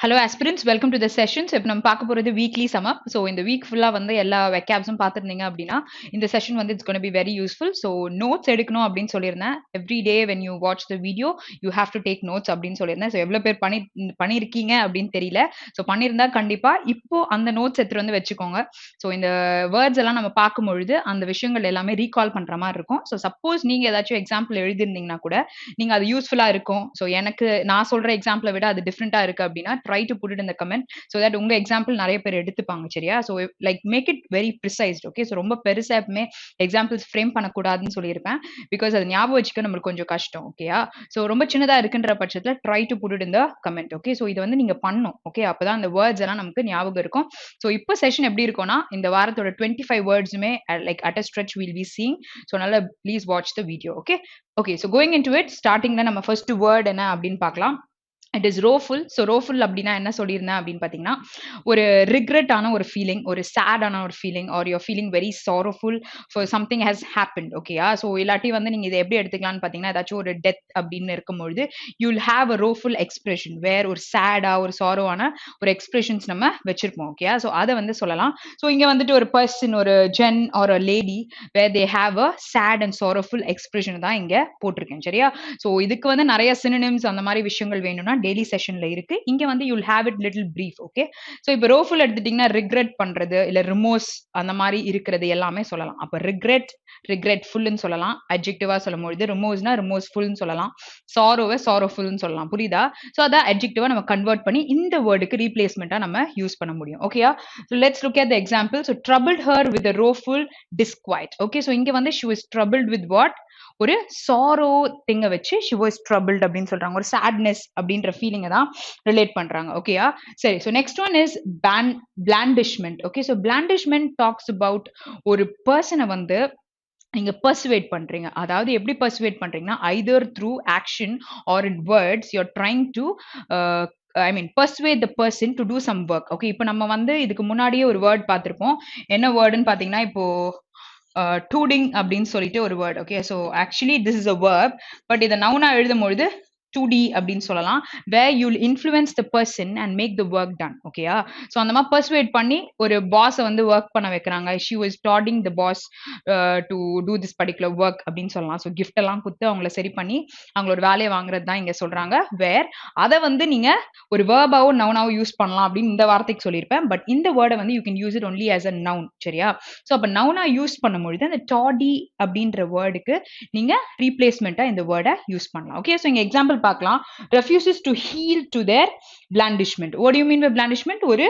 Hello aspirants, welcome to the session. So இப்போ நம்ம பார்க்க போறது weekly sum up. So இந்த week ஃபுல்லா வந்து எல்லா வெக்காப்ஸும் பார்த்துருந்தீங்க அப்படின்னா இந்த செஷன் வந்து it's going to be very useful. So notes எடுக்கணும் அப்படின்னு சொல்லியிருந்தேன். Every day when you watch the video, you have to take notes அப்படின்னு சொல்லியிருந்தேன். So எவ்வளவு பேர் பண்ணியிருக்கீங்க அப்படின்னு தெரியல. So பண்ணியிருந்தா கண்டிப்பா இப்போ அந்த நோட்ஸ் எடுத்துட்டு வந்து வச்சுக்கோங்க. ஸோ இந்த வேர்ட்ஸ் எல்லாம் நம்ம பார்க்கும்பொழுது அந்த விஷயங்கள் எல்லாமே ரீகால் பண்ற மாதிரி இருக்கும். ஸோ சப்போஸ் நீங்க ஏதாச்சும் எக்ஸாம்பிள் எழுதிருந்தீங்கன்னா கூட நீங்க அது யூஸ்ஃபுல்லா இருக்கும். ஸோ எனக்கு நான் சொல்ற எக்ஸாம்பிளை விட அது டிஃப்ரெண்டா இருக்கு அப்படின்னா try to put it in the comment so that உங்க எக்ஸாம்பிள் நிறைய பேர் எடுத்துப்பாங்க சரியா. So like make it very precised. Okay, so ரொம்ப பெருசா எப்பவுமே எக்ஸாம்பிள்ஸ் ஃப்ரேம் பண்ணக்கூடாதுன்னு சொல்லியிருப்பேன். பிகாஸ் அது ஞாபகம் வச்சுக்க நம்மளுக்கு கொஞ்சம் கஷ்டம். ஓகேயா, ஸோ ரொம்ப சின்னதா இருக்குன்ற பட்சத்தில் try to put it in the comment. Okay, so இது வந்து நீங்க பண்ணும். ஓகே, அப்பதான் அந்த வேர்ட்ஸ் எல்லாம் நமக்கு ஞாபகம் இருக்கும். ஸோ இப்போ செஷன் எப்படி இருக்கும்னா இந்த வாரத்தோட 25 வேர்ட்ஸுமே like at a stretch will be seeing. So நல்லா please watch the video. Okay okay, so going in to it ஸ்டார்டிங்ல நம்ம ஃபர்ஸ்ட் வேர்ட் என்ன அப்படின்னு பார்க்கலாம். It is rueful. So rueful அப்படின்னா என்ன சொல்லியிருந்தேன் அப்படின்னு பார்த்தீங்கன்னா ஒரு ரிக்ரெட் ஆன ஒரு ஃபீலிங், ஒரு சேட் ஆன ஒரு feeling, or you're feeling very sorrowful for something has happen. ஓகேயா, ஸோ இல்லாட்டி வந்து நீங்கள் இதை எப்படி எடுத்துக்கலாம்னு பார்த்தீங்கன்னா ஏதாச்சும் ஒரு டெத் அப்படின்னு இருக்கும்பொழுது you will have a rueful expression where ஒரு சேடா ஒரு சாரோவான ஒரு எக்ஸ்பிரஷன்ஸ் நம்ம வச்சிருப்போம். ஓகேயா, ஸோ அதை வந்து சொல்லலாம். ஸோ இங்கே வந்துட்டு ஒரு பர்சன், ஒரு gent or a lady where they have a sad and sorrowful expression தான் இங்கே போட்டிருக்கேன் சரியா. ஸோ இதுக்கு வந்து நிறைய சினோனிம்ஸ் அந்த மாதிரி விஷயங்கள் வேணும்னா டெய்லி செஷன்ல இருக்கு. இங்க வந்து you will have it little brief. Okay, so இப்போ ரோஃபுல் எடுத்துட்டீங்கன்னா ரிக்ரெட் பண்றது இல்ல ரிமோர்ஸ் அந்த மாதிரி இருக்கிறது எல்லாமே சொல்லலாம். அப்ப ரிக்ரெட்ஃபுல்னு சொல்லலாம் அட்ஜெக்டிவா சொல்லும்போது, ரிமோர்ஸ்னா ரிமோர்ஸ்ஃபுல்னு சொல்லலாம், சாரோவை சாரோஃபுல்னு சொல்லலாம். புரியுதா? சோ அத அட்ஜெக்டிவா நம்ம கன்வெர்ட் பண்ணி இந்த வேர்டுக்கு ரீப்ளேஸ்மெண்டா நம்ம யூஸ் பண்ண முடியும். ஓகேயா, so let's look at the example. So troubled her with a ரோஃபுல் disquiet. Okay, so இங்க வந்து she was troubled with what? ஒரு சாரோ திங்க வச்சு she was troubled அப்படின்னு சொல்றாங்க. ஒரு sadness அப்படின்ற ஃபீலிங்கை தான் ரிலேட் பண்றாங்க. ஓகேயா, சரி. So next one is blandishment. Okay, so blandishment talks about ஒரு பர்சனை வந்து நீங்க பர்சுவேட் பண்றீங்க. அதாவது எப்படி பர்சுவேட் பண்றீங்கன்னா either through action or in words you're trying to I mean persuade the person to do some work. Okay, இப்போ நம்ம வந்து இதுக்கு முன்னாடியே ஒரு வேர்ட் பார்த்திருப்போம். என்ன வேர்டுன்னு பாத்தீங்கன்னா இப்போ டூடிங் அப்படின்னு சொல்லிட்டு ஒரு word. Okay, so actually this is a verb, but இதை நவுனா எழுதும் பொழுது 2D அப்படின்னு சொல்லலாம். where you'll influence the person and make the work done. ஓகேயா, ஸோ அந்த மாதிரி பர்சுவேட் பண்ணி ஒரு பாஸை வந்து ஒர்க் பண்ண வைக்கிறாங்க. she was starting the boss to do this particular work அப்படின்னு சொல்லலாம். ஸோ கிஃப்ட் எல்லாம் கொடுத்து அவங்கள சரி பண்ணி அவங்களோட வேலையை வாங்குறது தான் இங்க சொல்றாங்க. வேர் அதை வந்து நீங்க ஒரு வேர்பாவோ நவுனாவோ யூஸ் பண்ணலாம் அப்படின்னு இந்த வார்த்தைக்கு சொல்லியிருப்பேன். பட் இந்த வேர்டை வந்து you can use it only as a noun. சரியா, ஸோ அப்போ நவுனா யூஸ் பண்ணும்பொழுது அந்த டாடி அப்படின்ற வேர்டுக்கு நீங்க ரீப்ளேஸ்மெண்டா இந்த வேர்டை யூஸ் பண்ணலாம். ஓகே, ஸோ இங்க எக்ஸாம்பிள் பார்க்கலாம். refuses to heal to their blandishment. what do you mean by blandishment? ஒரு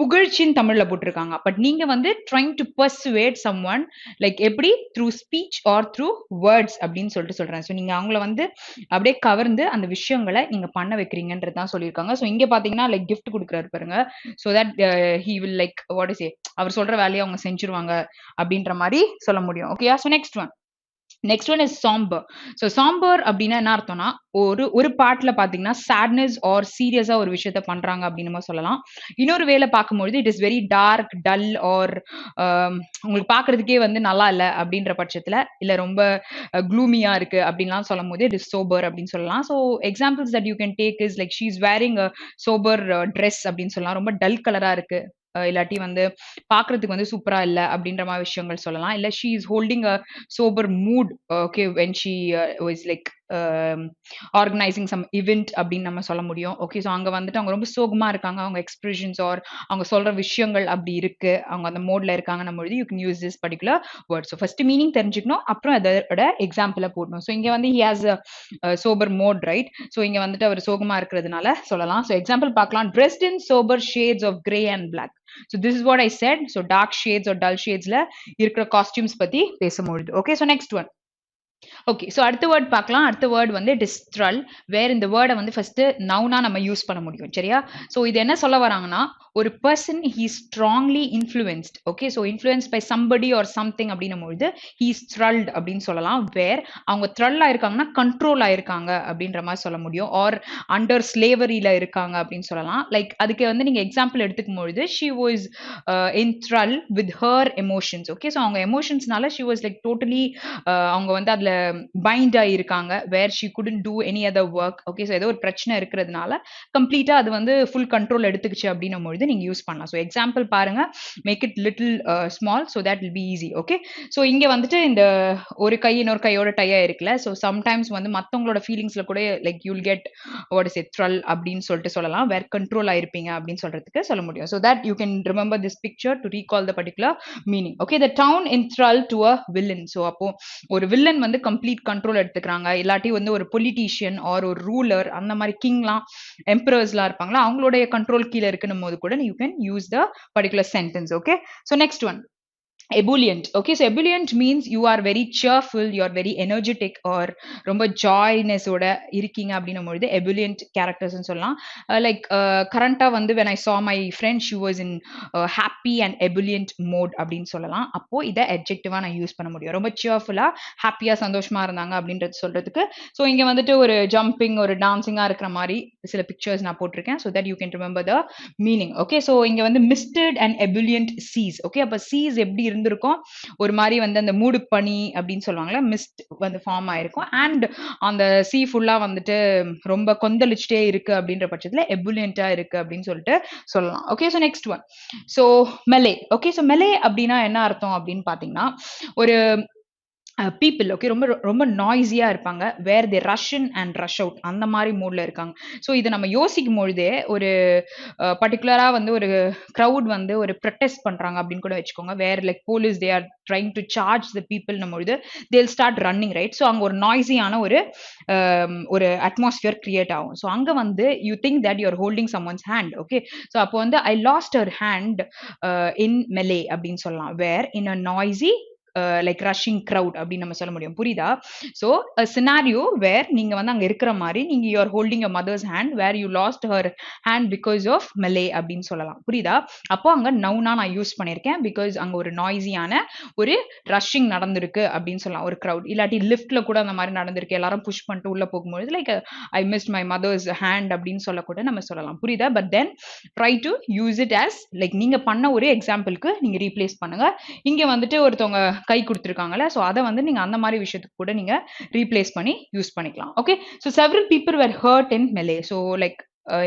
புகழ்ச்சின்னு தமிழ்ல போட்டிருக்காங்க. பட் நீங்க வந்து trying to persuade someone like எப்படி through speech or through words அப்படின்னு சொல்லிட்டு சொல்றேன். ஸோ நீங்க அவங்கள வந்து அப்படியே கவர்ந்து அந்த விஷயங்களை நீங்க பண்ண வைக்கிறீங்கன்றது தான் சொல்லியிருக்காங்க. ஸோ இங்க பாத்தீங்கன்னா லைக் கிஃப்ட் கொடுக்குறாரு பாருங்க. So that he will like what is it, அவர் சொல்ற வேலையை அவங்க செஞ்சிருவாங்க அப்படின்ற மாதிரி சொல்ல முடியும். ஓகேயா, so next one is sombre. So sombre அப்படின்னா என்ன அர்த்தம்னா ஒரு பாட்டுல பாத்தீங்கன்னா சேட்னஸ் ஆர் சீரியஸா ஒரு விஷயத்த பண்றாங்க அப்படின்னு சொல்லலாம். இன்னொரு வேலை பார்க்கும்பொழுது it is very dark dull or உங்களுக்கு பாக்குறதுக்கே வந்து நல்லா இல்லை அப்படின்ற பட்சத்துல இல்ல ரொம்ப க்ளூமியா இருக்கு அப்படின்லாம் சொல்லும் போது இட் இஸ் சோபர் அப்படின்னு சொல்லலாம். So examples that you can take is like she is wearing a sober dress அப்படின்னு சொல்லலாம். ரொம்ப டல் கலரா இருக்கு, இல்லாட்டி வந்து பாக்குறதுக்கு வந்து சூப்பரா இல்ல அப்படின்ற மாதிரி விஷயங்கள் சொல்லலாம். இல்ல she is holding a sober mood okay when she was like organizing some event அப்படின்னு நம்ம சொல்ல முடியும். ஓகே, ஸோ அங்க வந்துட்டு அவங்க ரொம்ப சோகமா இருக்காங்க, அவங்க எக்ஸ்பிரஷன்ஸ் ஆர் அவங்க சொல்ற விஷயங்கள் அப்படி இருக்கு, அவங்க அந்த மோட்ல இருக்காங்க பொழுது you can use this particular word. So first meaning தெரிஞ்சுக்கணும், அப்புறம் அதோட எக்ஸாம்பிள போடணும். ஸோ இங்க வந்து he has a sober mode, right? So இங்க வந்துட்டு அவர் சோகமா இருக்கிறதுனால சொல்லலாம். ஸோ எக்ஸாம்பிள் பார்க்கலாம். dressed in sober shades of grey and black. So this is what I said. So dark shades or dull shadesல இருக்கிற costumes பத்தி பேசும்பொழுது. Okay, so next one. Okay, so அடுத்த வேர்ட் பார்க்கலாம். அடுத்த வேர்ட் வந்து டிஸ்ட்ரல். வேர் இந்த வேர்டை வந்து ஃபர்ஸ்ட் நவுனா நம்ம யூஸ் பண்ண முடியும். சரியா, ஸோ இது என்ன சொல்ல வராங்கன்னா ஒரு person he strongly influenced. Okay, so influence by somebody or something அப்படின்னும் பொழுது ஹீ த்ரல்ட் அப்படின்னு சொல்லலாம். வேர் அவங்க த்ரல் ஆயிருக்காங்கன்னா கண்ட்ரோல் ஆயிருக்காங்க அப்படின்ற மாதிரி சொல்ல முடியும். ஆர் அண்டர் ஸ்லேவரியில இருக்காங்க அப்படின்னு சொல்லலாம். லைக் அதுக்கு வந்து நீங்க எக்ஸாம்பிள் எடுத்துக்கும் பொழுது she was in thrall with her emotions. Okay, so அவங்க எமோஷன்ஸ்னால ஷி வாஸ் லைக் டோட்டலி அவங்க வந்து அதுல பைண்ட் ஆயிருக்காங்க, where she couldn't do any other work. Okay, so ஏதோ ஒரு பிரச்சனை இருக்கிறதுனால கம்ப்ளீட்டா அது வந்து ஃபுல் கண்ட்ரோல் எடுத்துக்கிச்சு அப்படின்னும் பொழுது நீங்க யூஸ் பண்ணலாம். ஸோ எக்ஸாம்பிள் பாருங்க, make it little small so that will be easy. Okay, so இங்க வந்துட்டு இந்த ஒரு கை இன்னொரு கையோட டையா இருக்குல்ல, ஸோ சம்டைம்ஸ் வந்து மத்தவங்களோட ஃபீலிங்ஸ்ல கூட like you'll get what is it thrall அப்படின்னு சொல்லிட்டு சொல்லலாம், வேர் கண்ட்ரோல் ஆயிருப்பீங்க அப்படின்னு சொல்றதுக்கு சொல்ல முடியும். So that you can remember this picture to recall the particular meaning. Okay, the town in thrall to a villain. So அப்போ ஒரு வில்லன் வந்து கம்ப்ளீட் கண்ட்ரோல் எடுத்துக்கிறாங்க, இல்லாட்டி வந்து ஒரு பொலிட்டீஷியன் ஆர் ஒரு ரூலர், அந்த மாதிரி கிங்லாம் எம்பரர்ஸ்லாம் இருப்பாங்களா, அவங்களுடைய கண்ட்ரோல் கீழே இருக்கணும் போது கூட you can use the particular sentence. Okay, so next one, ebullient. Okay, so ebullient means you are very cheerful, you are very energetic, or ரொம்ப joyness ஓட இருக்கீங்க அப்படின்னும் பொழுது ebullient characters ன்னு சொல்லலாம். Like current-ஆ வந்து when I saw my friend, she was in happy and ebullient mode அப்படின்னு சொல்லலாம். அப்போ இதை adjective-ஆ நான் யூஸ் பண்ண முடியும். ரொம்ப cheerful-ஆ ஹாப்பியா சந்தோஷமா இருந்தாங்க அப்படின்றது சொல்றதுக்கு. ஸோ இங்க வந்துட்டு ஒரு ஜம்பிங் ஒரு டான்சிங்கா இருக்கிற மாதிரி சில பிக்சர்ஸ் நான் போட்டிருக்கேன், so that you can remember the meaning. Okay, so இங்க வந்து misted and ebullient seas. Okay, அப்ப seas எப்படி இருந்திருக்கும், ஒரு மாதிரி வந்து அந்த மூடு பனி அப்படின்னு சொல்லுவாங்கல்ல, மிஸ்ட் வந்து ஃபார்ம் ஆயிருக்கும், அண்ட் அந்த சீ ஃபுல்லா வந்துட்டு ரொம்ப கொந்தளிச்சுட்டே இருக்கு அப்படின்ற பட்சத்துல எபுலியண்டா இருக்கு அப்படின்னு சொல்லிட்டு சொல்லலாம். Okay, so next one, so melee. Okay, so melee அப்படின்னா என்ன அர்த்தம் அப்படின்னு பாத்தீங்கன்னா, ஒரு பீப்புள் ஓகே ரொம்ப ரொம்ப நாய்ஸியா இருப்பாங்க, where they rush in and rush out, அந்த மாதிரி மூட்ல இருக்காங்க. ஸோ இதை நம்ம யோசிக்கும் பொழுதே ஒரு பர்டிகுலரா வந்து ஒரு க்ரௌட் வந்து ஒரு ப்ரொட்டஸ்ட் பண்றாங்க அப்படின்னு கூட வச்சுக்கோங்க, where like police they are trying to charge the people பொழுது they'll start running, right? So அங்கே ஒரு நாய்ஸியான ஒரு அட்மாஸ்பியர் கிரியேட் ஆகும். ஸோ அங்கே வந்து you think that you are holding someone's hand. Okay, so அப்போ வந்து I lost her hand in melee அப்படின்னு சொல்லலாம், where in a noisy like rushing crowd அப்படின்னு நம்ம சொல்ல முடியும். புரியுதா? ஸோ சினாரியோ வேர் நீங்க வந்து அங்க இருக்கிற மாதிரி நீங்க you are holding a mother's hand, where you lost her hand because of melee அப்படின்னு சொல்லலாம். புரியுதா? அப்போ அங்க நவுனா நான் யூஸ் பண்ணியிருக்கேன், பிகாஸ் அங்க ஒரு நாய்ஸியான ஒரு ரஷ்ஷிங் நடந்திருக்கு அப்படின்னு சொல்லலாம், ஒரு க்ரௌட். இல்லாட்டி லிஃப்ட்ல கூட அந்த மாதிரி நடந்திருக்கு, எல்லாரும் புஷ் பண்ணிட்டு உள்ள போகும்போது like I missed my mother's hand அப்படின்னு சொல்ல கூட நம்ம சொல்லலாம். புரியுதா? But then try to use it as like நீங்க பண்ண ஒரு எக்ஸாம்பிளுக்கு நீங்க ரீப்ளேஸ் பண்ணுங்க. இங்க வந்துட்டு ஒருத்தவங்க கை கொடுத்துருக்காங்கல்ல, ஸோ அதை வந்து நீங்க அந்த மாதிரி விஷயத்துக்கு கூட நீங்க ரீப்ளேஸ் பண்ணி யூஸ் பண்ணிக்கலாம். Okay, so several people were hurt in melee. So like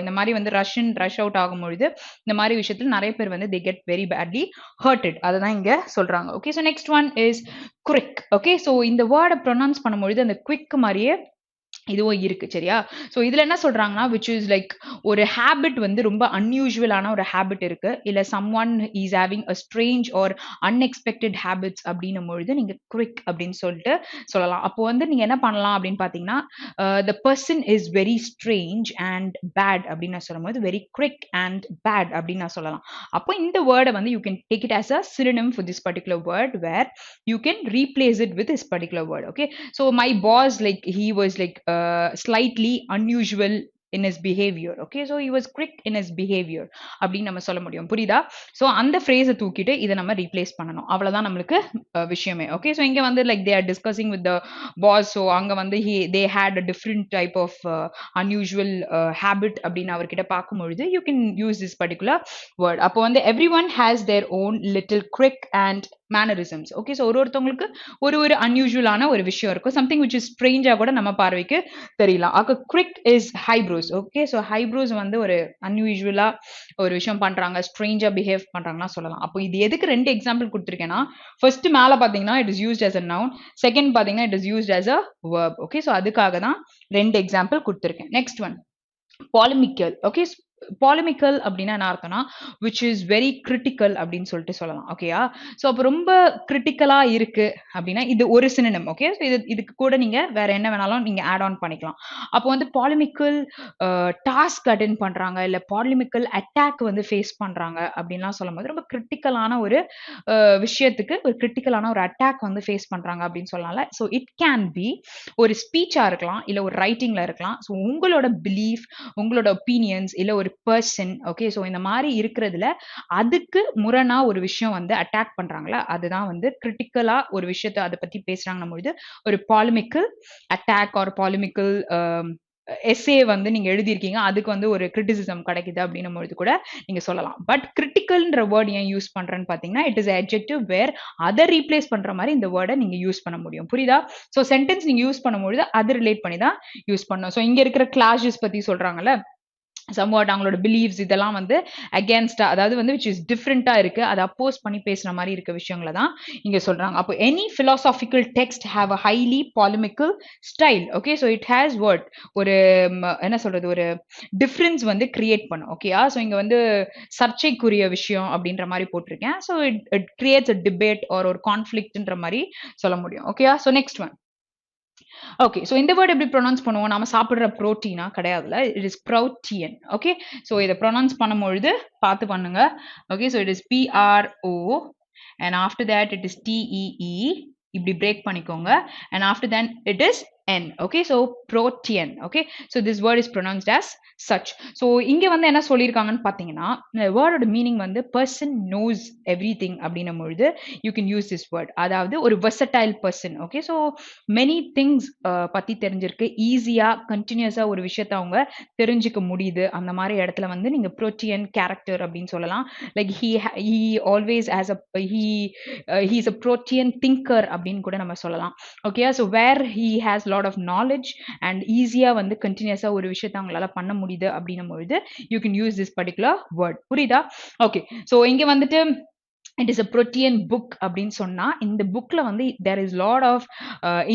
இந்த மாதிரி வந்து ரஷ் அவுட் ஆகும்பொழுது இந்த மாதிரி விஷயத்துல நிறைய பேர் வந்து they get very badly hurted, அதுதான் இங்க சொல்றாங்க. Okay, so next one is quick. Okay, so இந்த வேர்டை ப்ரொனவுன்ஸ் பண்ணும்பொழுது அந்த குவிக் மாதிரியே இதுவும் இருக்கு, சரியா? ஸோ இதுல என்ன சொல்றாங்கன்னா, விச் இஸ் லைக் ஒரு ஹேபிட் வந்து ரொம்ப அன்யூஷுவலான ஒரு ஹேபிட் இருக்கு, இல்ல someone is having a strange or unexpected habits அப்படின்னும் பொழுது நீங்க குவிக் அப்படின்னு சொல்லிட்டு சொல்லலாம். அப்போ வந்து நீங்க என்ன பண்ணலாம் அப்படின்னு பாத்தீங்கன்னா, the person is very strange and bad அப்படின்னு நான் சொல்லும் போது வெரி குவிக் அண்ட் பேட் அப்படின்னு நான் சொல்லலாம். அப்போ இந்த வேர்டை வந்து you can take it as a synonym for this particular word, where you can replace it with this particular word. Okay, so my boss, like he was like slightly unusual in his behavior. Okay, so he was quick in his behavior அப்படின்னு நம்ம சொல்ல முடியும். புரியுதா? So அந்த ஃப்ரேஸை தூக்கிட்டு இதை நம்ம replace பண்ணணும், அவ்வளவுதான் நம்மளுக்கு விஷயமே. ஓகே, ஸோ இங்க வந்து like they are discussing with the boss, so அங்க வந்து they had a different type of unusual habit அப்படின்னு அவர்கிட்ட பார்க்கும் பொழுது you can use this particular word. அப்போ வந்து everyone has their own little quick and mannerisms. Okay, so ஒருத்தவங்களுக்கு ஒரு அன்யூஷுவலான ஒரு விஷயம் இருக்கும், சம்திங் விச் இஸ் ஸ்ட்ரேஞ்சா கூட நம்ம பார்வைக்கு தெரியலாம். அப்போ quick is eyebrows. Okay, so eyebrows வந்து ஒரு அன்யூஷுவலா ஒரு விஷயம் பண்றாங்க, ஸ்ட்ரேஞ்சா பிஹேவ் பண்றாங்கன்னா சொல்லலாம். அப்போ இது எதுக்கு ரெண்டு எக்ஸாம்பிள் கொடுத்துருக்கேன்னா, ஃபர்ஸ்ட் மேல பாத்தீங்கன்னா it is used as a noun, second பாத்தீங்கன்னா it is used as a verb. Okay, so அதுக்காக தான் ரெண்டு எக்ஸாம்பிள் கொடுத்துருக்கேன். Next one, polemical. Okay, polemical அப்படின்னா என்ன அர்த்தம்னா which is very critical அப்படின்னு சொல்லிட்டு சொல்லலாம். ஓகேயா? ஸோ அப்போ ரொம்ப கிரிட்டிக்கலா இருக்கு அப்படின்னா இது ஒரு synonym. ஓகே, ஸோ இதுக்கு கூட நீங்க வேற என்ன வேணாலும் நீங்க ஆட் ஆன் பண்ணிக்கலாம். அப்போ வந்து polemical டாஸ்க் அட்டென்ட் பண்றாங்க, இல்ல polemical அட்டாக் வந்து ஃபேஸ் பண்றாங்க அப்படின்லாம் சொல்லும் போது ரொம்ப கிரிட்டிக்கலான ஒரு விஷயத்துக்கு ஒரு கிரிட்டிக்கலான ஒரு அட்டாக் வந்து ஃபேஸ் பண்றாங்க அப்படின்னு சொல்லலாம்ல. ஸோ இட் கேன் பி ஒரு ஸ்பீச்சா இருக்கலாம், இல்ல ஒரு ரைட்டிங்ல இருக்கலாம். ஸோ உங்களோட பிலீஃப், உங்களோட ஒப்பீனியன்ஸ், இல்ல ஒரு பர்சன். ஓகே, ஸோ இந்த மாதிரி இருக்கிறதுல அதுக்கு முரணா ஒரு விஷயம் வந்து அட்டாக் பண்றாங்களா, அதுதான் வந்து கிரிட்டிக்கலா ஒரு விஷயத்தை அதை பத்தி பேசுறாங்கன்னும் பொழுது ஒரு polemical attack or polemical essay வந்து நீங்க எழுதியிருக்கீங்க அதுக்கு வந்து ஒரு கிரிட்டிசிசம் கிடைக்குது அப்படின்னும் பொழுது கூட நீங்க சொல்லலாம். பட் கிரிட்டிக்கல்ன்ற வேர்ட் ஏன் யூஸ் பண்றேன்னு பாத்தீங்கன்னா இட் இஸ் adjective வேர் அதை ரீப்ளேஸ் பண்ற மாதிரி இந்த வேர்டை நீங்க யூஸ் பண்ண முடியும். புரியுதா? ஸோ சென்டென்ஸ் நீங்க யூஸ் பண்ணும்பொழுது அது ரிலேட் பண்ணி தான் யூஸ் பண்ணணும். ஸோ இங்க இருக்கிற கிளாஷஸ் பத்தி சொல்றாங்கல்ல, சம்வாட் அவங்களோட பிலீவ்ஸ் இதெல்லாம் வந்து அகேன்ஸ்டா, அதாவது வந்து விச் இஸ் டிஃப்ரெண்டா இருக்கு, அதை அப்போஸ் பண்ணி பேசுற மாதிரி இருக்க விஷயங்களை தான் இங்க சொல்றாங்க. அப்போ any philosophical text have a highly polemical style. Okay, so it has word ஒரு என்ன சொல்றது, ஒரு டிஃப்ரென்ஸ் வந்து கிரியேட் பண்ணும். ஓகேயா? ஸோ இங்க வந்து சர்ச்சைக்குரிய விஷயம் அப்படின்ற மாதிரி போட்டிருக்கேன். So it creates a debate or ஒரு கான்ஃபிளிக்ட்ன்ற மாதிரி சொல்ல முடியும். ஓகேயா? So next one. Okay, so இந்த வேர்ட் எப்படி ப்ரொனவுன்ஸ் பண்ணுவோம்? நம்ம சாப்பிடுற புரோட்டீனா கிடையாதுல, it is protean. Okay, so இதை ப்ரொனவுன்ஸ் பண்ணும்பொழுது பார்த்து பண்ணுங்க. Okay, so it is PRO and after that it is TEE, இப்படி பிரேக் பண்ணிக்கோங்க. And after that it is N. Okay, so protean. Okay, so this word is pronounced as such. So இங்க வந்து என்ன சொல்லியிருக்காங்கன்னு பார்த்தீங்கன்னா, இந்த வேர்டோட மீனிங் வந்து person knows everything அப்படின்னும் பொழுது you can use this word. அதாவது ஒரு versatile person. Okay, so many things பத்தி தெரிஞ்சிருக்கு, ஈஸியா கண்டினியூஸா ஒரு விஷயத்த அவங்க தெரிஞ்சுக்க முடியுது. அந்த மாதிரி இடத்துல வந்து நீங்க protean character அப்படின்னு சொல்லலாம். Like he always as a he is a protean thinker அப்படின்னு கூட நம்ம சொல்லலாம். Okay, so where he has lot of knowledge and ஈஸியா வந்து கண்டினியூஸா ஒரு விஷயத்தை அவங்களால பண்ண முடியுது அப்படின்னும் பொழுது you can use this particular word. புரியுதா? ஓகே, ஸோ இங்க வந்துட்டு it is a protean book அப்படின்னு சொன்னா இந்த புக்ல வந்து there is lot of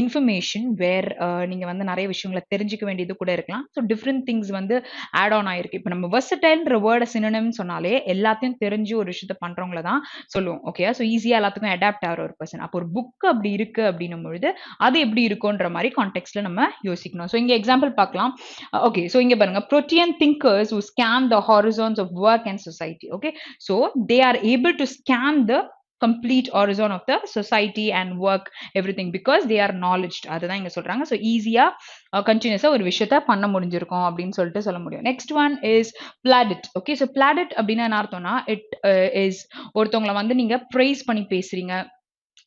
information where நீங்க வந்து நிறைய விஷயங்களை தெரிஞ்சுக்க வேண்டியது கூட இருக்கலாம். ஸோ டிஃப்ரெண்ட் திங்ஸ் வந்து ஆட் ஆன் ஆயிருக்கு. இப்போ நம்ம வெர்சடைல்ன்ற வேர்டை சினோனிம் சொன்னாலே எல்லாத்தையும் தெரிஞ்சு ஒரு விஷயத்த பண்றவங்கள தான் சொல்லுவோம். ஓகே, ஸோ ஈஸியா எல்லாத்துக்கும் அடாப்ட் ஆகிற ஒரு பர்சன். அப்போ ஒரு புக் அப்படி இருக்கு அப்படின்னும் பொழுது அது எப்படி இருக்கும்ன்ற மாதிரி கான்டெக்ட்ல நம்ம யோசிக்கணும். ஸோ இங்க எக்ஸாம்பிள் பார்க்கலாம். ஓகே, ஸோ இங்க பாருங்க, protean thinkers who scan the horizons of work and society. Okay, so they are able to scan the complete horizon of the society and work everything because they are knowledged. அதுதான் இங்க சொல்றாங்க. So ஈஸியா கண்டினியூஸா ஒரு விஷயத்த பண்ண முடிஞ்சிருக்கும் அப்படின்னு சொல்லிட்டு சொல்ல முடியும். Next one is plaudit. Okay, so plaudit அப்படின்னா என்ன அர்த்தம்னா இட் இஸ் ஒருத்தவங்களை வந்து நீங்க ப்ரைஸ் பண்ணி பேசுறீங்க,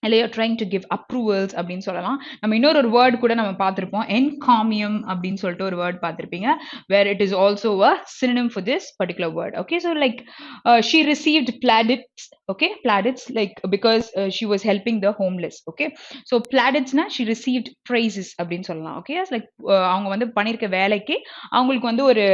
இல்லை ட்ரைங் டு கிவ் அப்ரூவல்ஸ் அப்படின்னு சொல்லலாம். நம்ம இன்னொரு வேர்ட் கூட நம்ம பார்த்துருப்போம், என்காமியம் அப்படின்னு சொல்லிட்டு ஒரு வேர்ட் பார்த்துருப்பீங்க, where it is also a synonym for this particular word. Okay, so like she received plaudits. Okay, plaudits like because she was helping the homeless. Okay, so பிளாடிட்ஸ்னா ஷி ரிசீவ்ட் ப்ரைசஸ் அப்படின்னு சொல்லலாம். Okay, like அவங்க வந்து பண்ணியிருக்க வேலைக்கு அவங்களுக்கு வந்து ஒரு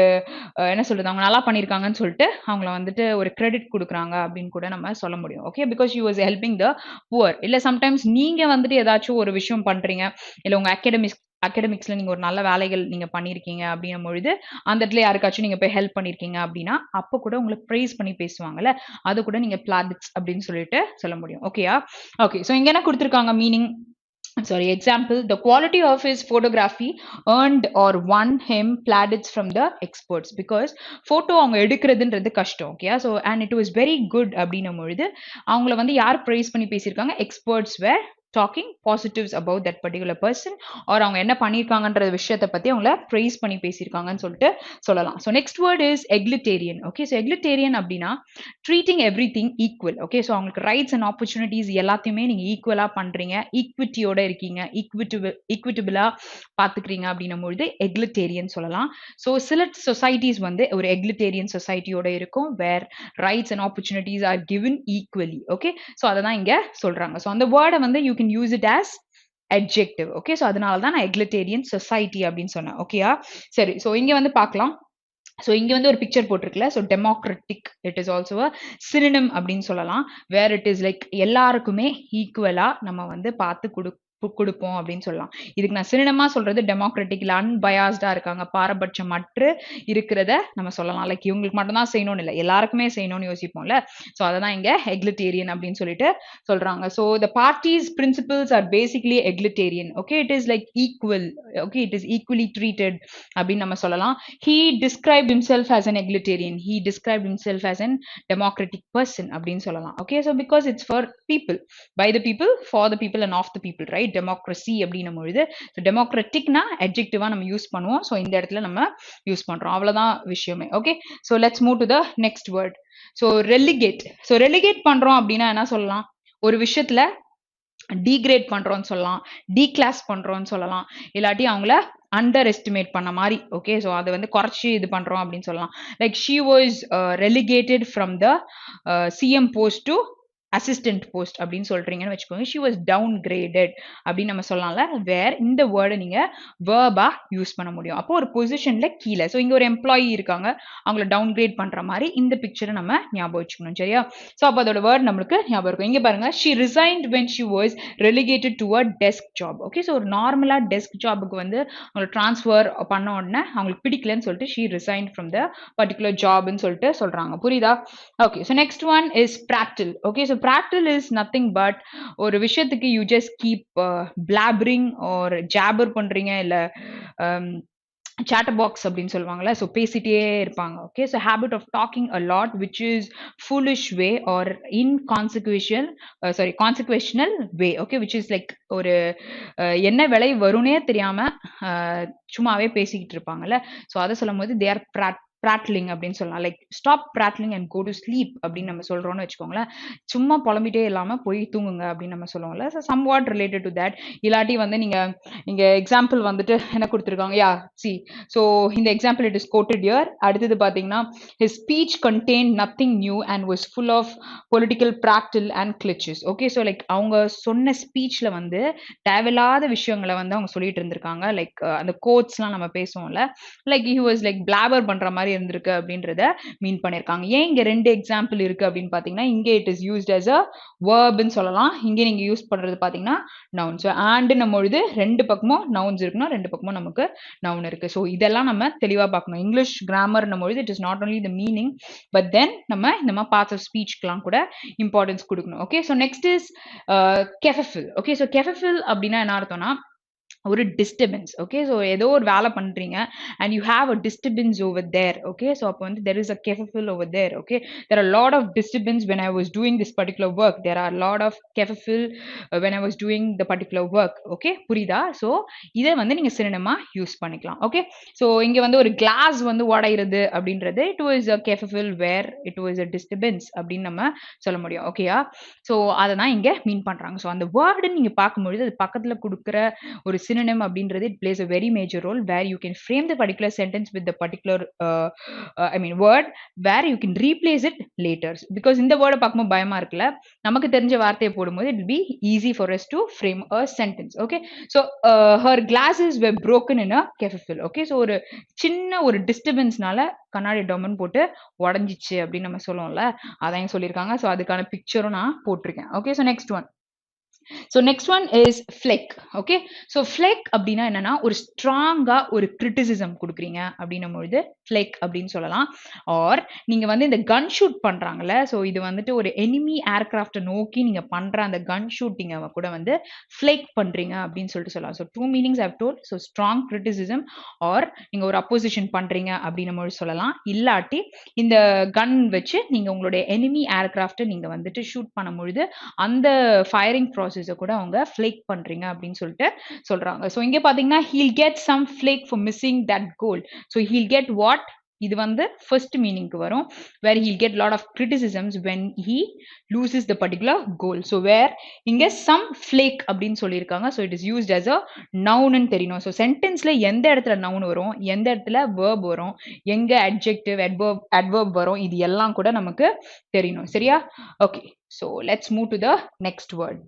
என்ன சொல்றது, அவங்க நல்லா பண்ணியிருக்காங்கன்னு சொல்லிட்டு அவங்கள வந்துட்டு ஒரு கிரெடிட் கொடுக்குறாங்க அப்படின்னு கூட நம்ம சொல்ல முடியும். Okay, because she was helping the poor. இல்ல சம்டைம்ஸ் நீங்க வந்துட்டு ஏதாச்சும் ஒரு விஷயம் பண்றீங்க, இல்ல உங்க அகாடமிக்ஸ்ல நீங்க ஒரு நல்ல வேலைகள் நீங்க பண்ணிருக்கீங்க அப்படின்னும் பொழுது அந்த இடத்துல யாருக்காச்சும் நீங்க போய் ஹெல்ப் பண்ணிருக்கீங்க அப்படின்னா அப்ப கூட உங்களை பிரைஸ் பண்ணி பேசுவாங்கல்ல, அது கூட நீங்க பிளாடிட்ஸ் அப்படின்னு சொல்லிட்டு சொல்ல முடியும். ஓகேயா? ஓகே, ஸோ இங்க என்ன கொடுத்துருக்காங்க meaning? Sorry, example, the quality of his photography earned or won him plaudits from the experts because photo அவங்க எடுக்கிறதுன்றது கஷ்டம். Okay, so and it was very good அப்படின்னும் பொழுது அவங்கள வந்து யார் ப்ரைஸ் பண்ணி பேசியிருக்காங்க? Experts were talking positives about that particular person or அவங்க என்ன பண்ணியிருக்காங்கன்ற விஷயத்தை பற்றி அவங்கள ப்ரைஸ் பண்ணி பேசியிருக்காங்கன்னு சொல்லிட்டு சொல்லலாம். So next word is egalitarian. Okay, so egalitarian அப்படின்னா treating everything equal. Okay, so அவங்களுக்கு ரைட்ஸ் அண்ட் ஆப்பர்ச்சுனிட்டிஸ் எல்லாத்தையுமே நீங்கள் ஈக்குவலாக பண்ணுறீங்க, ஈக்விட்டியோட இருக்கீங்க, ஈக்விட்டபிளாக பார்த்துக்கிறீங்க அப்படின்னும் பொழுது எக்லிட்டேரியன் சொல்லலாம். ஸோ சில சொசைட்டிஸ் வந்து ஒரு எக்லிட்டேரியன் சொசைட்டியோட இருக்கும் where rights and opportunities are given equally. Okay, so அதை தான் இங்கே சொல்கிறாங்க. ஸோ அந்த வேர்டை வந்து you can use it as adjective. Okay, so அதனால தான் நான் egalitarian society அப்படின்னு சொன்னேன். ஓகேயா? சரி, ஸோ இங்க வந்து பார்க்கலாம். ஸோ இங்க வந்து ஒரு பிக்சர் போட்டிருக்குல்ல, so democratic it is also a synonym அப்படின்னு சொல்லலாம், வேர் இட் இஸ் லைக் எல்லாருக்குமே ஈக்குவலா நம்ம வந்து பார்த்து கொடுப்போம் அப்படின்னு சொல்லலாம். இதுக்கு நான் சினோனிமா சொல்றது டெமோக்ராட்டிக் இல்ல அன்பயாஸ்டா இருக்காங்க, பாரபட்சமற்று இருக்கிறத நம்ம சொல்லலாம். லைக் இவங்களுக்கு மட்டும்தான் செய்யணும்னு இல்லை, எல்லாருக்குமே செய்யணும்னு யோசிப்போம்ல. ஸோ அதை தான் இங்க எக்லிட்டேரியன் அப்படின்னு சொல்லிட்டு சொல்றாங்க. So the party's principles are basically egalitarian. Okay, it is like equal. Okay, it is equally treated அப்படின்னு நம்ம சொல்லலாம். He described himself as an egalitarian. He described himself as an democratic person அப்படின்னு சொல்லலாம். Okay, so because it's for people, by the people, for the people and of the people, right? Democracy அப்படின்னும் பொழுது டெமோக்ராட்டிக்னா adjective நம்ம use பண்ணுவோம். So இந்த இடத்துல நம்ம use பண்றோம், அவ்வளவுதான் விஷயமே. Okay, so let's move to the next word. So relegate. So relegate பண்றோம் அப்படின்னா என்ன சொல்லலாம்? ஒரு விஷயத்துல டீக்ரேட் பண்றோம்னு சொல்லலாம், டீக்ளாஸ் பண்றோம்னு சொல்லலாம், இல்லாட்டி அவங்கள அண்டர் எஸ்டிமேட் பண்ண மாதிரி. ஓகே, ஸோ அதை வந்து குறைச்சி இது பண்றோம் அப்படின்னு சொல்லலாம். Like she was relegated from the CM post to assistant post அப்படின்னு சொல்றீங்கன்னு வச்சுக்கோங்க. ஷி வாஸ் டவுன் கிரேடட் அப்படின்னு நம்ம சொல்லலாம்ல. வேர் இந்த வேர்டை நீங்க வேர்பா யூஸ் பண்ண முடியும். அப்போ ஒரு பொசிஷன்ல கீழே, ஸோ இங்க ஒரு எம்ப்ளாயி இருக்காங்க, அவங்கள டவுன் கிரேட் பண்ற மாதிரி இந்த பிக்சரை நம்ம ஞாபகம் வச்சுக்கணும். சரியா? ஸோ அப்போ அதோட வேர்ட் நம்மளுக்கு ஞாபகம் இருக்கும். இங்க பாருங்க, she resigned when she was relegated to a desk job. Okay, so ஒரு நார்மலா டெஸ்க் ஜாபுக்கு வந்து அவங்க ட்ரான்ஸ்ஃபர் பண்ண உடனே அவங்களுக்கு பிடிக்கலன்னு சொல்லிட்டு she resign from the particular ஜாப்னு சொல்லிட்டு சொல்றாங்க. புரியுதா? Okay, so next one is prattle. Okay, so prattle is nothing but ஒரு விஷயத்துக்கு you just keep blabbering or jabber பண்றீங்க, இல்ல chatter box அப்படின்னு சொல்லுவாங்கல்ல, ஸோ பேசிட்டே இருப்பாங்க. Okay, so habit of talking a lot which is foolish way or consequential way. Okay, which is like ஒரு என்ன விலை வரும்னே தெரியாம சும்மாவே பேசிக்கிட்டு இருப்பாங்கல்ல, ஸோ அதை சொல்லும் போது தே ஆர் prattling அப்படின்னு சொல்லலாம். Like stop prattling and go to sleep அப்படின்னு நம்ம சொல்றோம்னு வச்சுக்கோங்களேன். சும்மா புலம்பிட்டே இல்லாம போய் தூங்குங்க அப்படின்னு நம்ம சொல்லுவோம்ல. So somewhat related to that. இல்லாட்டி வந்து நீங்க இங்க எக்ஸாம்பிள் வந்துட்டு என்ன கொடுத்துருக்காங்க, யா சி, ஸோ இந்த example it is quoted here. அடுத்தது பார்த்தீங்கன்னா, his speech contained nothing new and was full of political prattle and glitches. Okay, so like அவங்க சொன்ன ஸ்பீச்ல வந்து தேவையில்லாத விஷயங்களை வந்து அவங்க சொல்லிட்டு இருந்திருக்காங்க. லைக் அந்த கோட்ஸ்லாம் நம்ம பேசுவோம்ல, like he was like blabber பண்ற மாதிரி இருந்திருக்கு அப்படின்றத மீன் பண்ணிருக்காங்க. ஏன் இங்க ரெண்டு எக்ஸாம்பிள் இருக்கு அப்படின்னு பாத்தீங்கன்னா, இங்க it is used as a verb ன்னு சொல்லலாம், இங்க நீங்க யூஸ் பண்றது பாத்தீங்கன்னா நவுன். ஸோ and நம்ம பொழுது ரெண்டு பக்கமும் நவுன்ஸ் இருக்கணும், ரெண்டு பக்கமும் நமக்கு நவுன் இருக்கு. ஸோ இதெல்லாம் நம்ம தெளிவா பார்க்கணும். இங்கிலீஷ் கிராமர் நம்ம பொழுது it is not only the meaning but then நம்ம இந்த மாதிரி பார்ட்ஸ் ஆஃப் ஸ்பீச்க்குலாம் கூட இம்பார்ட்டன்ஸ் கொடுக்கணும். Okay, so next is kerfuffle. Okay, so kerfuffle அப்படின்னா என்ன அர்த்தம்னா ஒரு டிஸ்டர்பன்ஸ். ஓகே, ஸோ ஏதோ ஒரு வேலை பண்றீங்க and you have a disturbance over there. Okay, so அப்போ வந்து there is a kerfuffle over there. Okay, there are lot of disturbance when I was doing this particular work, there are lot of kerfuffle when I was doing the particular work. Okay, புரியுதா? So இதை வந்து நீங்க சினோனிமா use பண்ணிக்கலாம். Okay, so இங்க வந்து ஒரு glass வந்து உடையிறது அப்படின்றது it was a kerfuffle where it was a disturbance அப்படின்னு நம்ம சொல்ல முடியும். ஓகேயா? ஸோ அதை தான் இங்க மீன் பண்றாங்க. ஸோ அந்த வேர்டு நீங்க பார்க்கும்பொழுது அது பக்கத்துல கொடுக்குற ஒரு synonym அப்படின்றது it plays a very major role where you can frame the particular sentence with the particular word where you can replace it later. Because இந்த வேர்டை பார்க்கும்போது பயமா இருக்குல்ல, நமக்கு தெரிஞ்ச வார்த்தையை போடும்போது it will be easy for us to frame a sentence. Okay, so her glasses were broken in a kerfuffle. Okay, so ஒரு சின்ன ஒரு டிஸ்டர்பன்ஸ்னால கண்ணாடி டொமன் போட்டு உடஞ்சிச்சு அப்படின்னு நம்ம சொல்லுவோம்ல, அதான் சொல்லியிருக்காங்க. ஸோ அதுக்கான பிக்சரும் நான் போட்டிருக்கேன். Okay, so next one. So next one is fleck. Okay, so fleck அப்படின்னா என்னன்னா ஒரு ஸ்ட்ராங்கா ஒரு கிரிட்டிசிசம் கொடுக்குறீங்க அப்படின்னும் பொழுது fleck அப்படின்னு சொல்லலாம். ஆர் நீங்க வந்து இந்த கன் ஷூட் பண்றாங்கல்ல, ஸோ இது வந்துட்டு ஒரு எனிமி ஏர்கிராஃப்டை நோக்கி நீங்க பண்ற அந்த கன் ஷூட்டிங்க கூட வந்து fleck பண்றீங்க அப்படின்னு சொல்லிட்டு சொல்லலாம். So two meanings I've told. So strong criticism or நீங்க ஒரு அப்போசிஷன் பண்றீங்க அப்படின்னும் பொழுது சொல்லலாம். இல்லாட்டி இந்த கன் வச்சு நீங்க உங்களுடைய எனிமி ஏர்கிராஃப்டை நீங்க வந்துட்டு ஷூட் பண்ணும் பொழுது அந்த ஃபயரிங் ப்ராசஸ் கூட அவங்க flake பண்றீங்க அப்படின்னு சொல்லிட்டு சொல்றாங்க. சோ இங்க பாத்தீங்கன்னா he'll get some flake for missing that goal. So he'll get what? இது வந்து first meaningக்கு வரும், where he'll get lot of criticisms when he loses the particular goal. So where இங்க some flake அப்படின்னு சொல்லியிருக்காங்க. So it is used as a noun ன்னு தெரியணும். So sentenceல எந்த இடத்துல noun வரும், எந்த இடத்துல verb வரும், எங்க adjective, adverb வரும், இது எல்லாம் கூட நமக்கு தெரியணும். சரியா? Okay, so let's move to the next word.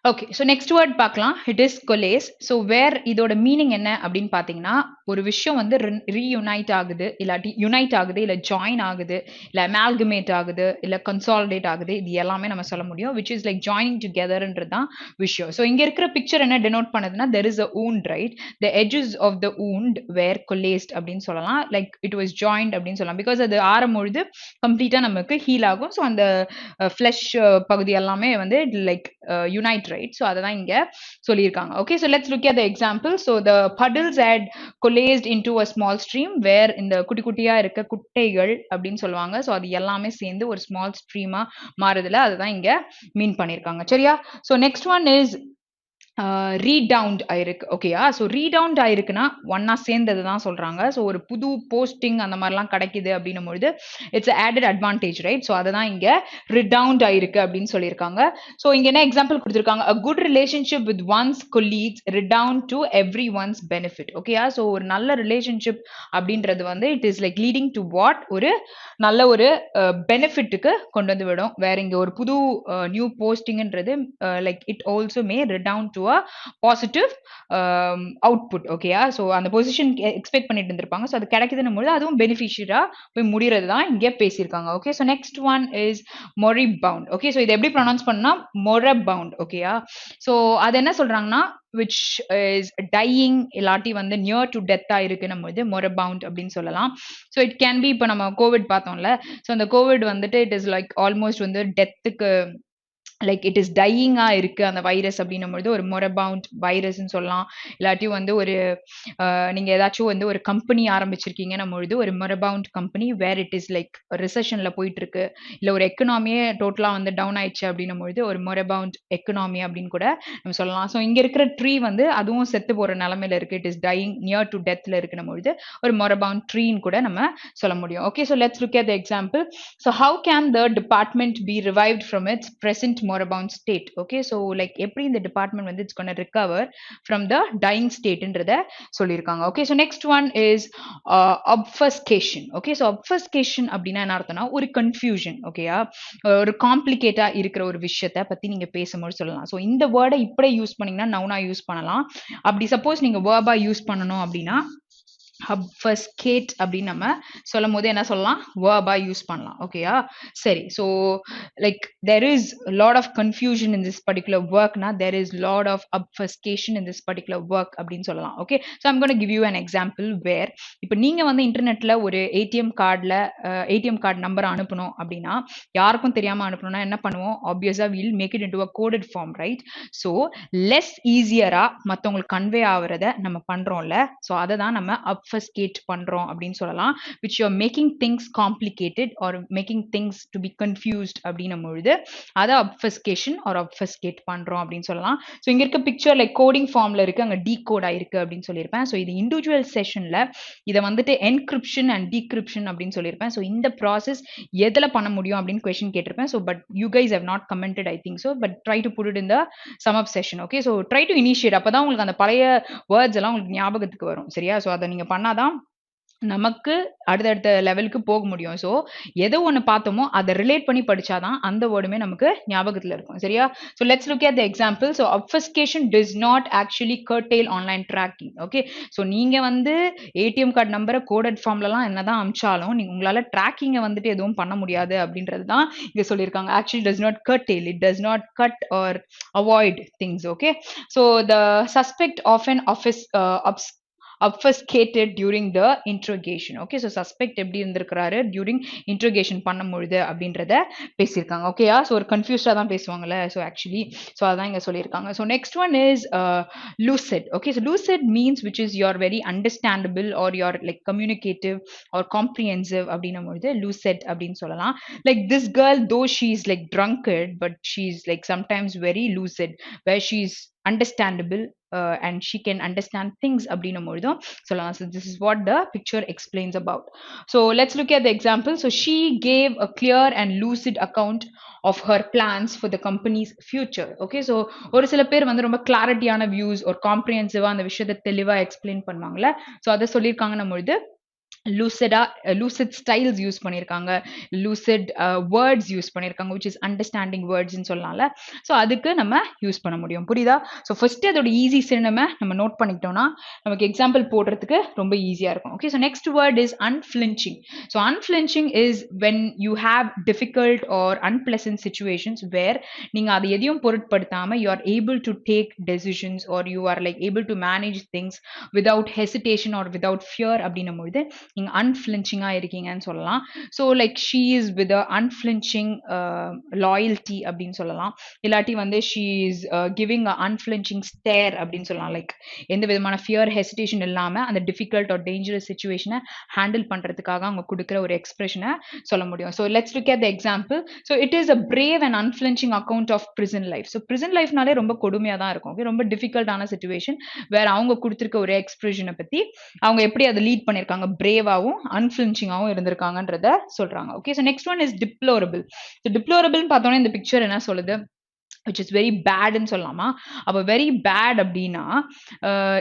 Okay, so next word பார்க்கலாம். It is coalesce. So where இதோட மீனிங் என்ன அப்படின்னு பார்த்தீங்கன்னா, ஒரு விஷயம் வந்து ரீயுனைட் ஆகுது, இல்லாட்டி யுனைட் ஆகுது, இல்லை ஜாயின் ஆகுது, இல்லை அமால்கமேட் ஆகுது, இல்லை கன்சாலிடேட் ஆகுது, இது எல்லாமே நம்ம சொல்ல முடியும். விச் இஸ் லைக் ஜாயினிங் டுகெதர்ன்றது தான் விஷயம். ஸோ இங்கே இருக்கிற பிக்சர் என்ன டெனோட் பண்ணுதுன்னா, there is a wound, right? The edges of the wound were coalesced அப்படின்னு சொல்லலாம். லைக் இட் வாஸ் ஜாயின்ட் அப்படின்னு சொல்லலாம். பிகாஸ் அது ஆறும்பொழுது கம்ப்ளீட்டாக நமக்கு ஹீல் ஆகும். ஸோ அந்த ஃப்ளஷ் பகுதி எல்லாமே வந்து like unite, right? So adha inga sollirukanga. Okay, so let's look at the example. So the puddles had coalesced into a small stream where in the kutti kuttiya irukka kuttaigal appdin solluvaanga. So adu ellame சேர்ந்து ஒரு small stream ஆ மாறுதுல, adha inga mean பண்ணிருக்காங்க. சரியா? So next one is ரீடவுண்ட் ஆயிருக்கு ஓகேயா. So ரீடவுண்ட் ஆயிருக்குன்னா ஒன்னா சேர்ந்தது தான் சொல்றாங்க. ஸோ ஒரு புது போஸ்டிங் அந்த மாதிரிலாம் கிடைக்குது அப்படின்னும் பொழுது it's added advantage right. So அதை தான் இங்க ரிடவுண்ட் ஆயிருக்கு அப்படின்னு சொல்லியிருக்காங்க. ஸோ இங்க என்ன எக்ஸாம்பிள் கொடுத்துருக்காங்க, a good relationship with one's colleagues redound to everyone's benefit ஓகேயா. ஸோ ஒரு நல்ல ரிலேஷன்ஷிப் அப்படின்றது வந்து it is like leading to what, ஒரு நல்ல ஒரு பெனிஃபிட்டுக்கு கொண்டு வந்து விடும். வேற இங்க ஒரு புது நியூ போஸ்டிங்ன்றது like it also may redound to a positive output ஓகேயா. ஸோ அந்த பொசிஷன் எக்ஸ்பெக்ட் பண்ணிட்டு இருந்திருப்பாங்க. ஸோ அது கிடைக்குதுன்னு போது அதுவும் பெனிஃபிஷியரா போய் முடிகிறது தான் இங்கே பேசியிருக்காங்க. Okay, so next one is moribund. Okay, so இது எப்படி ப்ரொனவுன்ஸ் பண்ணா மொரபவுண்ட் ஓகேயா. ஸோ அது என்ன சொல்றாங்கன்னா which is dying இல்லாட்டி வந்து near to death இருக்குன்னும் போது மொரபவுண்ட் அப்படின்னு சொல்லலாம். ஸோ இட் கேன் பி, இப்போ நம்ம கோவிட் பார்த்தோம்ல, ஸோ அந்த கோவிட் வந்துட்டு இட் இஸ் லைக் ஆல்மோஸ்ட் வந்து டெத்துக்கு லைக் இட் இஸ் டையிங்கா இருக்கு அந்த வைரஸ் அப்படின்னும் பொழுது ஒரு மொரபவுண்ட் வைரஸ்ன்னு சொல்லலாம். இல்லாட்டியும் வந்து ஒரு நீங்க ஏதாச்சும் வந்து ஒரு கம்பெனி ஆரம்பிச்சிருக்கீங்கன்னும் பொழுது ஒரு moribund company where it is like ரிசெஷன்ல போயிட்டு இருக்கு, இல்ல ஒரு எக்கனாமியே டோட்டலா வந்து டவுன் ஆயிடுச்சு அப்படின்னும் பொழுது ஒரு மொரபவுண்ட் எக்கனாமி அப்படின்னு கூட நம்ம சொல்லலாம். ஸோ இங்க இருக்கிற ட்ரீ வந்து அதுவும் செத்து போற நிலைமையில இருக்கு, it is dying near to டெத்ல இருக்குன்னும் பொழுது ஒரு மொரபவுண்ட் ட்ரீன்னு கூட நம்ம சொல்ல முடியும். Okay, so let's look at the example. So how can the department be revived from its present moribund state? Okay, so like எப்படி இந்த டிபார்ட்மெண்ட் வந்து it's gonna recover from the dying ஸ்டேட்ன்றத சொல்லியிருக்காங்க. Okay, so next one is obfuscation. Okay, so obfuscation அப்படின்னா என்ன அர்த்தம்னா ஒரு confusion ஓகேயா, ஒரு காம்ப்ளிகேட்டா இருக்கிற ஒரு விஷயத்தை பத்தி நீங்க பேசும்போது சொல்லலாம். ஸோ இந்த வேர்டை இப்படியே யூஸ் பண்ணீங்கன்னா நவுனா யூஸ் பண்ணலாம். அப்படி சப்போஸ் நீங்க வேர்பா யூஸ் பண்ணணும் அப்படின்னா obfuscate அப்படின்னு நம்ம சொல்லும் போது என்ன சொல்லலாம், verb-ஆ யூஸ் பண்ணலாம் ஓகேயா. சரி, so like there is a lot of confusion in this particular work na, there is lot of obfuscation in this particular work அப்படின்னு சொல்லலாம். Okay, so I'm going to give you an example where இப்போ நீங்க வந்து இன்டர்நெட்ல ஒரு ATM card number அனுப்பணும் அப்படின்னா யாருக்கும் தெரியாம அனுப்பணும்னா என்ன பண்ணுவோம், ஆப்வியஸா we'll make it into a coded form right. So less ஈஸியரா மற்றவங்களுக்கு கன்வே ஆகுறத நம்ம பண்றோம்ல, ஸோ அதை தான் நம்ம obfuscate பண்றோம் அப்படின்னு சொல்லலாம். which you are making things complicated or making things to be confused அப்படின்னும் பொழுது அதை obfuscation or obfuscate பண்றோம் அப்படின்னு சொல்லலாம். ஸோ இங்க இருக்க பிக்சர் லைக் கோடிங் ஃபார்ம்ல இருக்கு, அங்க டீகோட் ஆயிருக்கு அப்படின்னு சொல்லியிருப்பேன். ஸோ இது இண்டிவிஜுவல் செஷன்ல இதை வந்துட்டு என்கிரிப்ஷன் அண்ட் டீக்ரிப்ஷன் அப்படின்னு சொல்லியிருப்பேன். ஸோ இந்த ப்ராசஸ் எதுல பண்ண முடியும் அப்படின்னு கொஸ்டின் கேட்டிருப்பேன். So but you guys have not commented I think so, but try to put it in the sum up session. Okay, so try to initiate, அப்பதான் உங்களுக்கு அந்த பழைய வேர்ட்ஸ் எல்லாம் உங்களுக்கு ஞாபகத்துக்கு வரும் சரியா. ஸோ அதை நீங்க பண்ணாதான் நமக்கு அடுத்தடுத்த லெவலுக்கு போக முடியும். ஸோ எதோ ஒன்று பார்த்தோமோ அதை ரிலேட் பண்ணி படிச்சாதான் அந்த வேர்டுமே நமக்கு ஞாபகத்தில் இருக்கும் சரியா. So let's look at the example. So obfuscation does not actually curtail online tracking. Okay, so நீங்க வந்து ஏடிஎம் கார்டு நம்பரை கோடட் ஃபார்ம்லலாம் என்னதான் அமிச்சாலும் நீங்க உங்களால ட்ராக்கிங்கை வந்துட்டு எதுவும் பண்ண முடியாது அப்படின்றது தான் இங்க சொல்லியிருக்காங்க. Actually does not curtail, it does not cut or avoid things. Okay, so the suspect often obfuscated during the interrogation. Okay, so suspect எப்படி இருந்திருக்கிறாரு during interrogation பண்ணும்பொழுது அப்படின்றத பேசியிருக்காங்க ஓகேயா. ஸோ ஒரு கன்ஃபியூஸ்டா தான் பேசுவாங்கல்ல, ஸோ ஆக்சுவலி ஸோ அதான் இங்க சொல்லியிருக்காங்க. So next one is lucid. Okay, so lucid means which is you're very understandable or you're like communicative or comprehensive அப்படின்னும் பொழுது lucid அப்படின்னு சொல்லலாம். Like this girl though she's like drunkard but she's like sometimes very lucid where she's understandable and she can understand things அப்படின்னும் பொழுதும் சொல்லலாம். So this is what the picture explains about. So let's look at the example. So she gave a clear and lucid account of her plans for the company's future. Okay, so ஒரு சில பேர் வந்து ரொம்ப கிளாரிட்டியான views ஒரு காம்ப்ரிஹென்சிவா அந்த விஷயத்தை தெளிவா explain பண்ணுவாங்கல்ல, ஸோ அதை சொல்லியிருக்காங்கன்னும் பொழுது lucid styles யூஸ் பண்ணியிருக்காங்க, lucid words யூஸ் பண்ணியிருக்காங்க which is understanding words ன்னு சொல்லலாம்ல. ஸோ அதுக்கு நம்ம யூஸ் பண்ண முடியும், புரியுதா. ஸோ ஃபர்ஸ்ட் அதோட ஈஸி சினோனிமை நம்ம நோட் பண்ணிக்கிட்டோம்னா நமக்கு எக்ஸாம்பிள் போடுறதுக்கு ரொம்ப ஈஸியா இருக்கும். Okay, so next word is unflinching. So unflinching is when you have difficult or unpleasant situations where நீங்க அதை எதையும் பொருட்படுத்தாம you are able to take decisions or you are like able to manage things without hesitation or without fear அப்படின்னும் பொழுது நீங்க unflinching இருக்கீங்கன்னு சொல்லலாம். So like she is with unflinching loyalty அப்படின்னு சொல்லலாம். இல்லாட்டி வந்து she is giving a unflinching stare அப்படின்னு சொல்லலாம். லைக் எந்த விதமான ஃபியர் ஹெசிடேஷன் இல்லாம அந்த டிஃபிகல்ட் ஆர் டேஞ்சரஸ் சுச்சுவேஷனை ஹேண்டில் பண்றதுக்காக அவங்க கொடுக்குற ஒரு எக்ஸ்பிரஷனை சொல்ல முடியும். So let's look at the example. So it is a brave and unflinching account of prison life. So prison lifeனாலே ரொம்ப கொடுமையா தான் இருக்கும். Okay? ரொம்ப டிஃபிகல்ட்டான சுச்சுவேஷன் வேற அவங்க கொடுத்துருக்க ஒரு எக்ஸ்பிரஷனை பத்தி அவங்க எப்படி அதை லீட் பண்ணிருக்காங்க, பிரேவாவும் அன்ஃபிளின்ச்சிங்காவும் இருந்திருக்காங்கன்றத சொல்றாங்க. Okay, so next one is deplorable. So டிப்ளோரபிள்னு பார்த்தோன்னா இந்த பிக்சர் என்ன சொல்லுது, which is very bad ன்னு சொல்லலாமா. அப்போ வெரி பேட் அப்படின்னா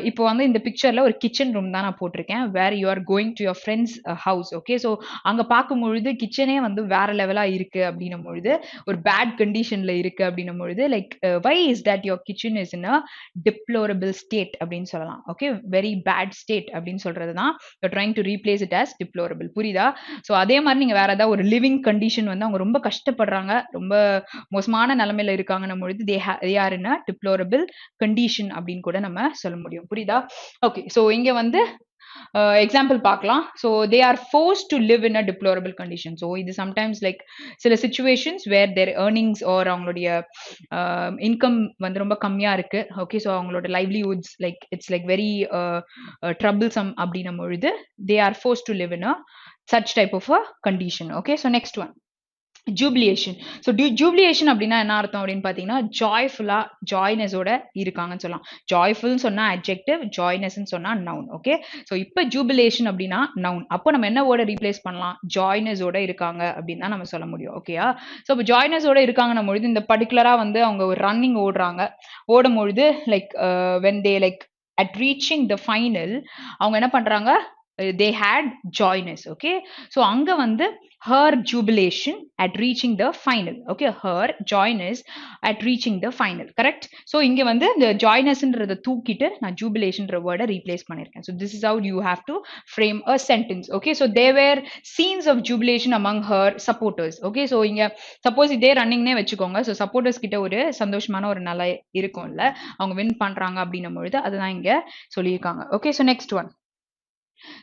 இப்போ வந்து இந்த பிக்சர்ல ஒரு கிச்சன் ரூம் தான் நான் போட்டிருக்கேன், where you are going to your friend's house. Okay, so அங்கே பார்க்கும் பொழுது கிச்சனே வந்து வேற லெவலா இருக்கு அப்படின்னும் பொழுது, ஒரு பேட் கண்டிஷன்ல இருக்கு அப்படின்னும் பொழுது, like why is that your kitchen is in a deplorable state அப்படின்னு சொல்லலாம். ஓகே, வெரி பேட் ஸ்டேட் அப்படின்னு சொல்றது தான் you trying to replace it as deplorable. புரியுதா? ஸோ அதே மாதிரி நீங்க வேற ஏதாவது ஒரு லிவிங் கண்டிஷன் வந்து அவங்க ரொம்ப கஷ்டப்படுறாங்க, ரொம்ப மோசமான நிலைமையில இருக்காங்க பொழுது they are in a deplorable condition அப்படின்னு கூட நம்ம சொல்ல முடியும். புரியுதா? ஓகே, சோ இங்க வந்து எக்ஸாம்பிள் பார்க்கலாம். So they are forced to live in a deplorable condition. So இது சம்டைம்ஸ் லைக் சில situations where their earnings are அவங்களுடைய இன்கம் வந்து ரொம்ப கம்மியா இருக்கு. ஓகே, ஸோ அவங்களோட livelihoods like it's like very troublesome அப்படின்னும் பொழுது they are forced to live in a such type of a condition. Okay, so next one jubilation. So jubilation அப்படின்னா என்ன அர்த்தம் அப்படின்னு பார்த்தீங்கன்னா, ஜாய்ஃபுல்லா ஜாய்னஸோட இருக்காங்கன்னு சொல்லலாம். ஜாய்ஃபுல்னு சொன்னா அட்ஜெக்டிவ், ஜாய்னஸ்ன்னு சொன்னா நவுன். ஓகே, ஸோ இப்போ ஜூபிலேஷன் அப்படின்னா நவுன். அப்போ நம்ம என்ன வேர்டை ரீப்ளேஸ் பண்ணலாம், ஜாய்னஸோட இருக்காங்க அப்படின்னு தான் நம்ம சொல்ல முடியும். ஓகேயா? ஸோ இப்போ ஜாய்னஸோட இருக்காங்கன்னும் பொழுது இந்த பர்டிகுலரா வந்து அவங்க ஒரு ரன்னிங் ஓடுறாங்க, ஓடும் பொழுது like when they like at reaching the final அவங்க என்ன பண்றாங்க, they had joyness. Okay, so anga வந்து her jubilation at reaching the final. Okay, her joyness at reaching the final. Correct? So இங்க வந்து இந்த joyness ன்றத தூக்கிட்டு நான் jubilation ன்ற வேர்டை ரீப்ளேஸ் பண்ணிருக்கேன். So this is how you have to frame a sentence. Okay, so there were scenes of jubilation among her supporters. Okay, so இங்க suppose இதே ரன்னிங்னே வச்சுக்கோங்க. So supporters கிட்ட ஒரு சந்தோஷமான ஒரு நிலை இருக்கும்ல, அவங்க வின் பண்றாங்க அப்படின்னும் பொழுது அதுதான் இங்க சொல்லியிருக்காங்க. Okay, so next one.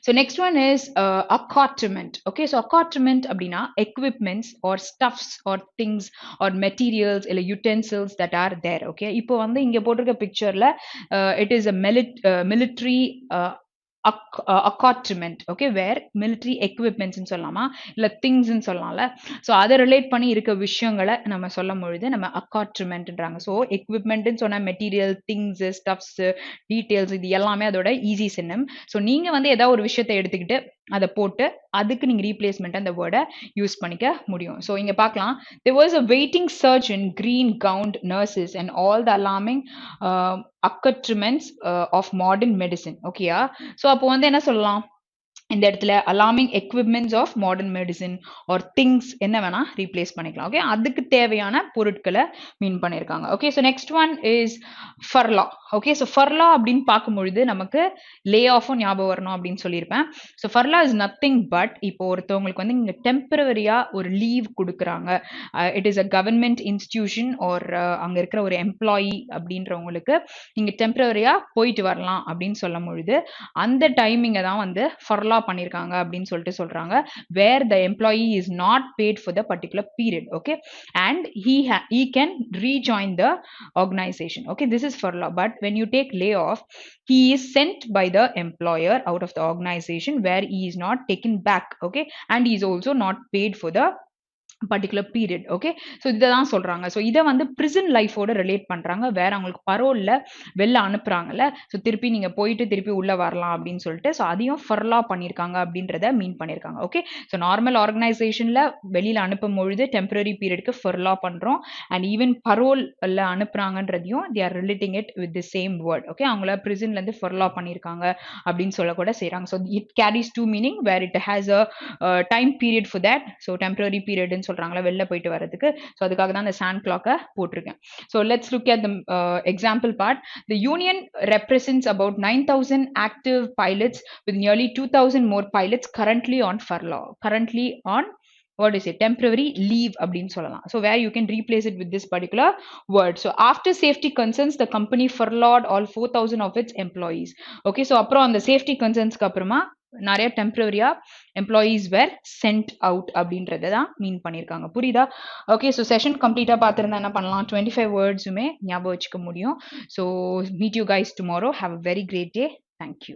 So next one is accoutrement. Okay, so accoutrement அப்படின்னா equipments or stuffs or things or materials இல்ல utensils that are there. Okay, இப்போ வந்து இங்க போட்டிருக்க பிக்சர்ல it is a military accoutrement. Okay, where military equipments ன்னு சொல்லலாமா இல்ல things ன்னு சொல்லலாம்ல. ஸோ அதை ரிலேட் பண்ணி இருக்க விஷயங்களை நம்ம சொல்லும் பொழுது நம்ம accoutrement-ன்றாங்க. ஸோ equipment-ன்னு சொன்ன மெட்டீரியல், திங்ஸ், ஸ்டப்ஸ், டீட்டெயில்ஸ் இது எல்லாமே அதோட ஈஸி சின்னம். ஸோ நீங்க வந்து ஏதாவது ஒரு விஷயத்தை எடுத்துக்கிட்டு அதை போட்டு அதுக்கு நீங்க ரீப்ளேஸ்மெண்ட் அந்த வேர்டை யூஸ் பண்ணிக்க முடியும். ஸோ இங்க பார்க்கலாம், there was a waiting surgeon, green gowned nurses and all the alarming accoutrements of modern medicine. ஓகேயா? ஸோ அப்போ வந்து என்ன சொல்லலாம், இந்த இடத்துல alarming equipments of modern medicine or things என்ன வேணா ரீப்ளேஸ் பண்ணிக்கலாம். ஓகே, அதுக்கு தேவையான பொருட்களை மீன் பண்ணியிருக்காங்க. Okay, so next one is furlough. Okay, so furlough அப்படின்னு பார்க்கும்பொழுது நமக்கு லே ஆஃபும் ஞாபகம் வரணும் அப்படின்னு சொல்லியிருப்பேன். So furlough is nothing but இப்போ ஒருத்தவங்களுக்கு வந்து இங்கே டெம்பரவரியா ஒரு லீவ் கொடுக்குறாங்க, it is a government institution or அங்கே இருக்கிற ஒரு எம்ப்ளாயி அப்படின்றவங்களுக்கு நீங்க டெம்பரவரியா போயிட்டு வரலாம் அப்படின்னு சொல்லும் பொழுது அந்த டைமிங்கை தான் வந்து ஃபர்லா பண்ணிருக்காங்க அப்படின்னு சொல்லிட்டு சொல்றாங்க, where the employee is not paid for the particular period. Okay, and he can rejoin the organization. Okay, this is furlough. But when you take layoff, he is sent by the employer out of the organization where he is not taken back. Okay, and he is also not paid for the particular period. Okay, so இதை தான் சொல்றாங்க. So இதை வந்து prison லைஃபோட relate பண்றாங்க, வேற அவங்களுக்கு பரோல்ல வெளில அனுப்புறாங்கல்ல, ஸோ திருப்பி நீங்க போயிட்டு திருப்பி உள்ள வரலாம் அப்படின்னு சொல்லிட்டு ஸோ அதையும் ஃபர்லா பண்ணியிருக்காங்க அப்படின்றத மீன் பண்ணியிருக்காங்க. ஓகே, ஸோ நார்மல் ஆர்கனைசேஷன்ல வெளியில அனுப்பும் பொழுது டெம்பரரி பீரியட்க்கு ஃபர்லா பண்றோம், அண்ட் ஈவன் பரோல்ல அனுப்புறாங்கன்றதையும் they are relating it with the same word. Okay, அவங்கள பிரிசன்ல இருந்து ஃபர்லா பண்ணியிருக்காங்க அப்படின்னு சொல்ல கூட செய்யறாங்க. So it carries two meaning, where it has a time period for that. So temporary period சொல்றாங்களா வெளில போயிட்டு வரதுக்கு, ஸோ அதுக்காக தான் அந்த சாண்ட் கிளாக்கை போட்டிருக்கேன். So let's look at the example part. The union represents about 9,000 active pilots with nearly 2,000 more pilots currently on furlough. Currently on what is it, temporary leave அப்படின்னு சொல்லலாம். So where you can replace it with this particular word. So after safety concerns, the company furloughed all 4,000 of its employees. Okay, so அப்புறம் அந்த safety concernsக்கு அப்புறமா நிறைய டெம்பரரியா employees வேர் send out அப்படின்றத தான் மீன் பண்ணியிருக்காங்க. புரியுதா? ஓகே, ஸோ செஷன் கம்ப்ளீட்டாக பார்த்துருந்தா என்ன பண்ணலாம், 25 வேர்ட்ஸுமே ஞாபகம் வச்சுக்க முடியும். So meet you guys tomorrow. Have a very great day. Thank you.